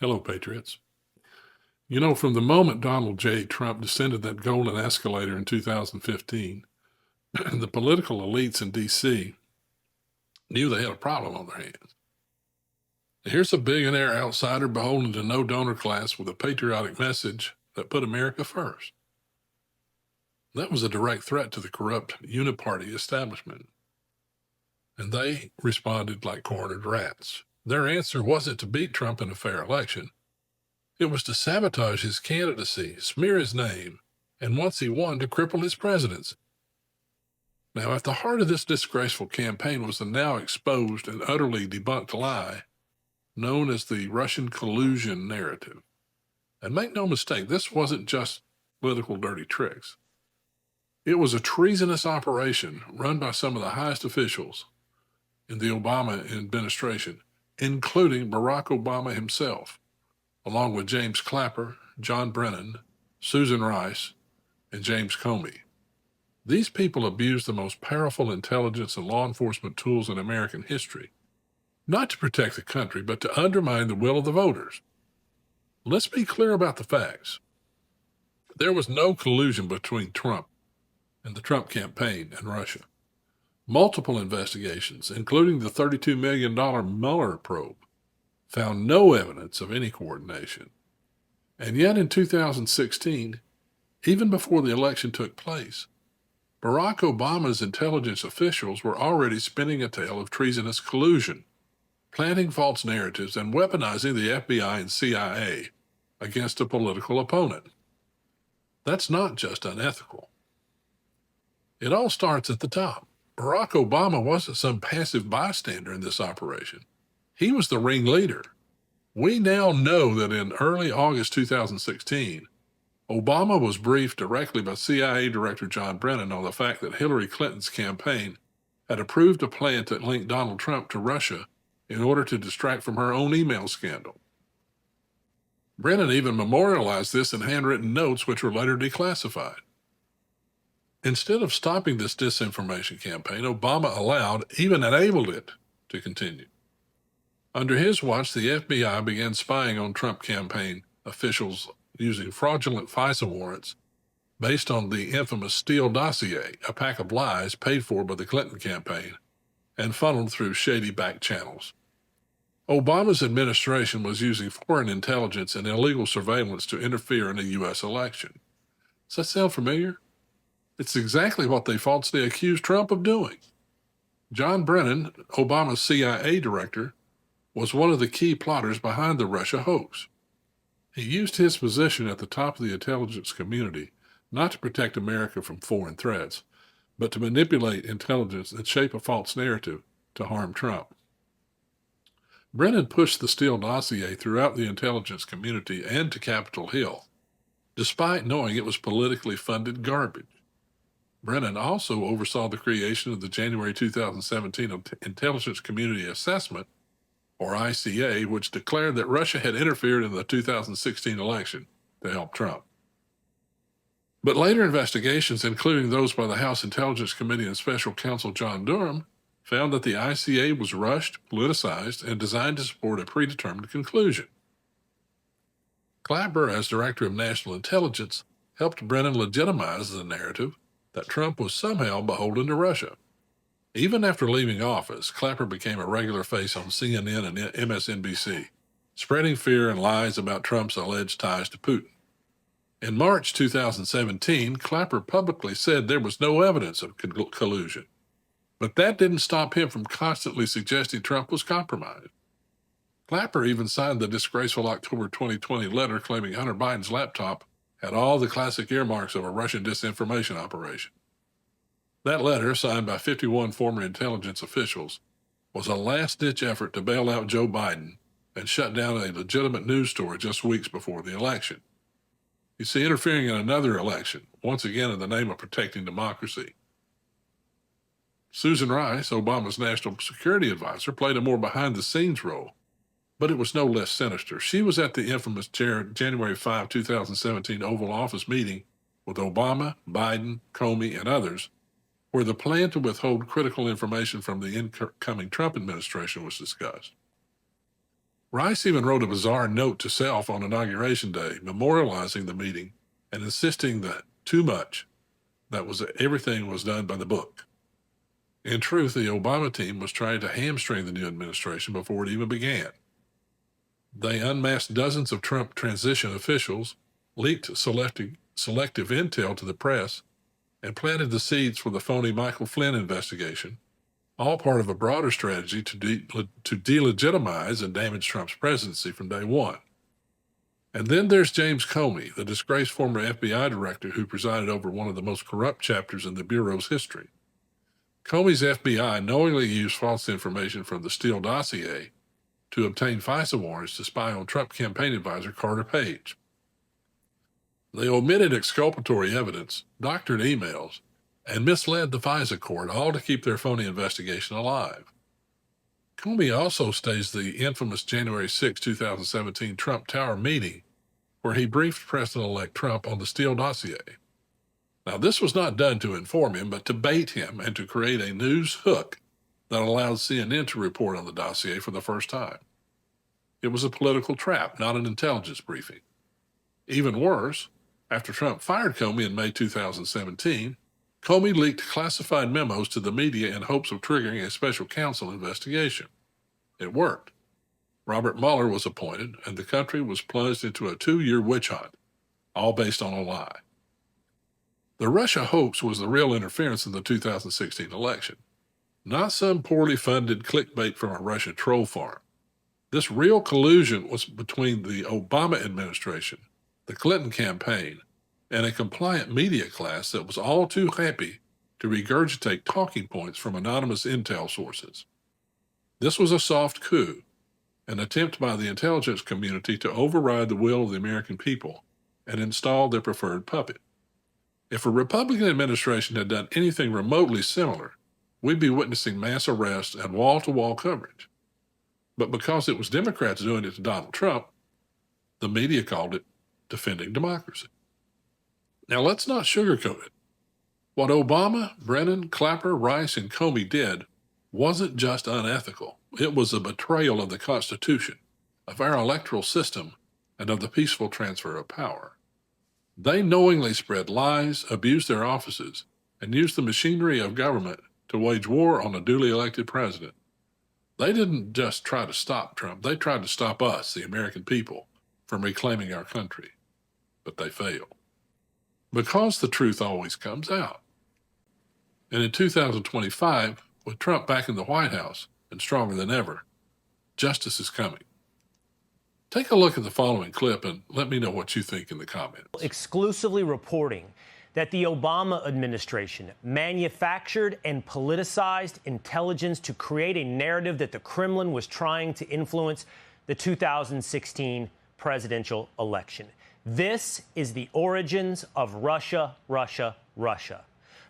Hello, Patriots. You know, from the moment Donald J. Trump descended that golden escalator in 2015, the political elites in D.C. knew they had a problem on their hands. Here's a billionaire outsider beholden to no donor class with a patriotic message that put America first. That was a direct threat to the corrupt uniparty establishment. And they responded like cornered rats. Their answer wasn't to beat Trump in a fair election. It was to sabotage his candidacy, smear his name, and once he won, to cripple his presidency. Now, at the heart of this disgraceful campaign was the now exposed and utterly debunked lie known as the Russian collusion narrative. And make no mistake, this wasn't just political dirty tricks. It was a treasonous operation run by some of the highest officials in the Obama administration, including Barack Obama himself, along with James Clapper, John Brennan, Susan Rice, and James Comey. These people abused the most powerful intelligence and law enforcement tools in American history, not to protect the country, but to undermine the will of the voters. Let's be clear about the facts. There was no collusion between Trump and the Trump campaign and Russia. Multiple investigations, including the $32 million Mueller probe, found no evidence of any coordination. And yet in 2016, even before the election took place, Barack Obama's intelligence officials were already spinning a tale of treasonous collusion, planting false narratives and weaponizing the FBI and CIA against a political opponent. That's not just unethical. It all starts at the top. Barack Obama wasn't some passive bystander in this operation. He was the ringleader. We now know that in early August 2016, Obama was briefed directly by CIA Director John Brennan on the fact that Hillary Clinton's campaign had approved a plan to link Donald Trump to Russia in order to distract from her own email scandal. Brennan even memorialized this in handwritten notes, which were later declassified. Instead of stopping this disinformation campaign, Obama allowed, even enabled it to continue. Under his watch, the FBI began spying on Trump campaign officials using fraudulent FISA warrants based on the infamous Steele dossier, a pack of lies paid for by the Clinton campaign and funneled through shady back channels. Obama's administration was using foreign intelligence and illegal surveillance to interfere in a U.S. election. Does that sound familiar? It's exactly what they falsely accused Trump of doing. John Brennan, Obama's CIA director, was one of the key plotters behind the Russia hoax. He used his position at the top of the intelligence community not to protect America from foreign threats, but to manipulate intelligence and shape a false narrative to harm Trump. Brennan pushed the Steele dossier throughout the intelligence community and to Capitol Hill, despite knowing it was politically funded garbage. Brennan also oversaw the creation of the January 2017 Intelligence Community Assessment, or ICA, which declared that Russia had interfered in the 2016 election to help Trump. But later investigations, including those by the House Intelligence Committee and Special Counsel John Durham, found that the ICA was rushed, politicized, and designed to support a predetermined conclusion. Clapper, as Director of National Intelligence, helped Brennan legitimize the narrative that Trump was somehow beholden to Russia. Even after leaving office, Clapper became a regular face on CNN and MSNBC, spreading fear and lies about Trump's alleged ties to Putin. In March 2017, Clapper publicly said there was no evidence of collusion, but that didn't stop him from constantly suggesting Trump was compromised. Clapper even signed the disgraceful October 2020 letter claiming Hunter Biden's laptop had all the classic earmarks of a Russian disinformation operation. That letter, signed by 51 former intelligence officials, was a last-ditch effort to bail out Joe Biden and shut down a legitimate news story just weeks before the election. You see, interfering in another election, once again in the name of protecting democracy. Susan Rice, Obama's national security advisor, played a more behind-the-scenes role, but it was no less sinister. She was at the infamous January 5, 2017 Oval Office meeting with Obama, Biden, Comey, and others, where the plan to withhold critical information from the incoming Trump administration was discussed. Rice even wrote a bizarre note to self on Inauguration Day, memorializing the meeting and insisting that everything was done by the book. In truth, the Obama team was trying to hamstring the new administration before it even began. They unmasked dozens of Trump transition officials, leaked selective intel to the press, and planted the seeds for the phony Michael Flynn investigation, all part of a broader strategy to delegitimize and damage Trump's presidency from day one. And then there's James Comey, the disgraced former FBI director who presided over one of the most corrupt chapters in the Bureau's history. Comey's FBI knowingly used false information from the Steele dossier to obtain FISA warrants to spy on Trump campaign advisor Carter Page. They omitted exculpatory evidence, doctored emails, and misled the FISA court, all to keep their phony investigation alive. Comey also staged the infamous January 6, 2017 Trump Tower meeting, where he briefed President-elect Trump on the Steele dossier. Now, this was not done to inform him, but to bait him and to create a news hook that allowed CNN to report on the dossier for the first time. It was a political trap, not an intelligence briefing. Even worse, after Trump fired Comey in May 2017, Comey leaked classified memos to the media in hopes of triggering a special counsel investigation. It worked. Robert Mueller was appointed, and the country was plunged into a 2-year witch hunt, all based on a lie. The Russia hoax was the real interference in the 2016 election, not some poorly funded clickbait from a Russian troll farm. This real collusion was between the Obama administration, the Clinton campaign, and a compliant media class that was all too happy to regurgitate talking points from anonymous intel sources. This was a soft coup, an attempt by the intelligence community to override the will of the American people and install their preferred puppet. If a Republican administration had done anything remotely similar, we'd be witnessing mass arrests and wall-to-wall coverage. But because it was Democrats doing it to Donald Trump, the media called it defending democracy. Now, let's not sugarcoat it. What Obama, Brennan, Clapper, Rice, and Comey did wasn't just unethical. It was a betrayal of the Constitution, of our electoral system, and of the peaceful transfer of power. They knowingly spread lies, abused their offices, and used the machinery of government to wage war on a duly elected president. They didn't just try to stop Trump. They tried to stop us, the American people, from reclaiming our country. But they failed. Because the truth always comes out. And in 2025, with Trump back in the White House and stronger than ever, justice is coming. Take a look at the following clip and let me know what you think in the comments. Exclusively reporting that the Obama administration manufactured and politicized intelligence to create a narrative that the Kremlin was trying to influence the 2016 presidential election. This is the origins of Russia, Russia, Russia.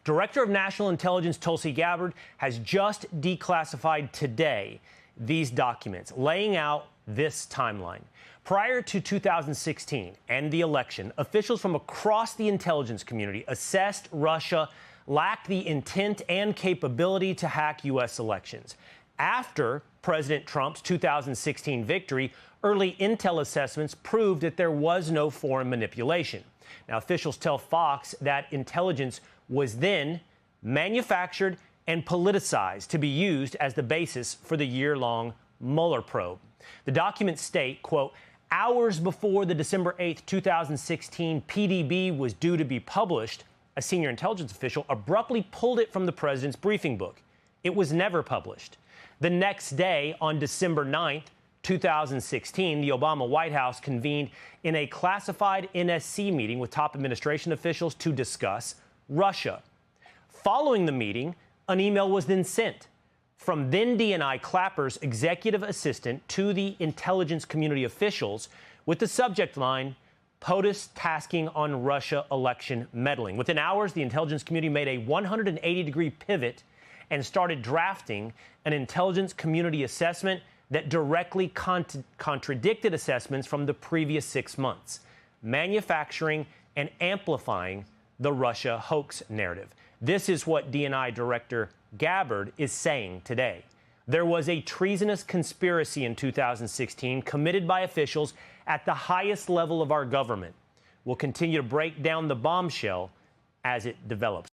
Director of National Intelligence 𝗖𝗍𝗄𝗧 has just declassified today these documents, laying out this timeline. Prior to 2016 and the election, officials from across the intelligence community assessed Russia lacked the intent and capability to hack U.S. elections. After President Trump's 2016 victory, early intel assessments proved that there was no foreign manipulation. Now, officials tell Fox that intelligence was then manufactured and politicized to be used as the basis for the year-long Mueller probe. The documents state, quote, hours before the December 8, 2016 PDB was due to be published, a senior intelligence official abruptly pulled it from the president's briefing book. It was never published. The next day, on December 9th, 2016, the Obama White House convened in a classified NSC meeting with top administration officials to discuss Russia. Following the meeting, an email was then sent from then DNI Clapper's executive assistant to the intelligence community officials with the subject line, POTUS tasking on Russia election meddling. Within hours, the intelligence community made a 180-degree pivot and started drafting an intelligence community assessment that directly contradicted assessments from the previous 6 months, manufacturing and amplifying the Russia hoax narrative. This is what DNI Director Gabbard is saying today. There was a treasonous conspiracy in 2016 committed by officials at the highest level of our government. We'll continue to break down the bombshell as it develops.